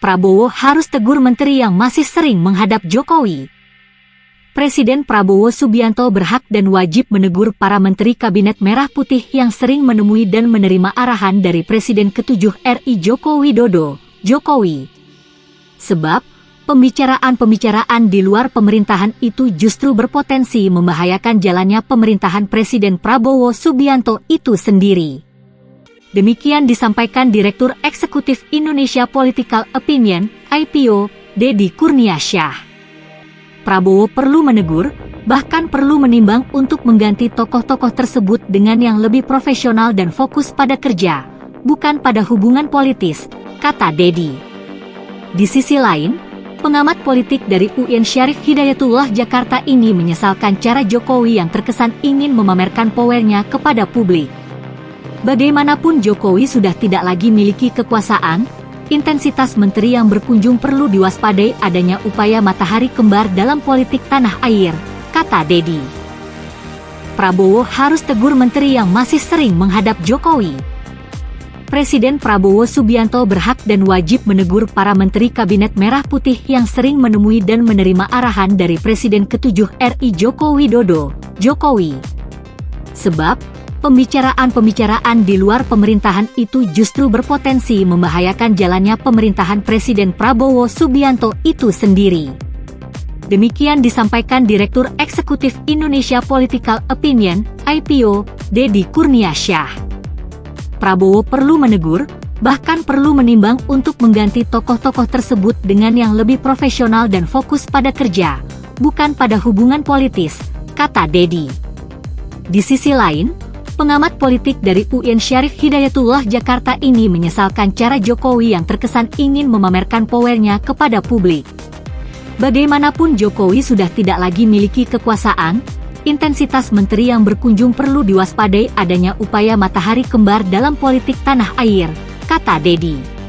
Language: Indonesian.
Prabowo harus tegur menteri yang masih sering menghadap Jokowi. Presiden Prabowo Subianto berhak dan wajib menegur para menteri Kabinet Merah Putih yang sering menemui dan menerima arahan dari Presiden ke-7 RI Joko Widodo, Jokowi. Sebab, pembicaraan-pembicaraan di luar pemerintahan itu justru berpotensi membahayakan jalannya pemerintahan Presiden Prabowo Subianto itu sendiri. Demikian disampaikan Direktur Eksekutif Indonesia Political Opinion, IPO, Deddy Kurniasyah. Prabowo perlu menegur, bahkan perlu menimbang untuk mengganti tokoh-tokoh tersebut dengan yang lebih profesional dan fokus pada kerja, bukan pada hubungan politis, kata Deddy. Di sisi lain, pengamat politik dari UIN Syarif Hidayatullah Jakarta ini menyesalkan cara Jokowi yang terkesan ingin memamerkan powernya kepada publik. Bagaimanapun Jokowi sudah tidak lagi miliki kekuasaan, intensitas menteri yang berkunjung perlu diwaspadai adanya upaya matahari kembar dalam politik tanah air, kata Deddy. Prabowo harus tegur menteri yang masih sering menghadap Jokowi. Presiden Prabowo Subianto berhak dan wajib menegur para menteri Kabinet Merah Putih yang sering menemui dan menerima arahan dari Presiden ke-7 RI Joko Widodo, Jokowi. Sebab, pembicaraan-pembicaraan di luar pemerintahan itu justru berpotensi membahayakan jalannya pemerintahan Presiden Prabowo Subianto itu sendiri. Demikian disampaikan Direktur Eksekutif Indonesia Political Opinion, IPO, Deddy Kurniasyah. Prabowo perlu menegur, bahkan perlu menimbang untuk mengganti tokoh-tokoh tersebut dengan yang lebih profesional dan fokus pada kerja, bukan pada hubungan politis, kata Deddy. Di sisi lain, pengamat politik dari UIN Syarif Hidayatullah Jakarta ini menyesalkan cara Jokowi yang terkesan ingin memamerkan powernya kepada publik. Bagaimanapun Jokowi sudah tidak lagi miliki kekuasaan, intensitas menteri yang berkunjung perlu diwaspadai adanya upaya matahari kembar dalam politik tanah air, kata Deddy.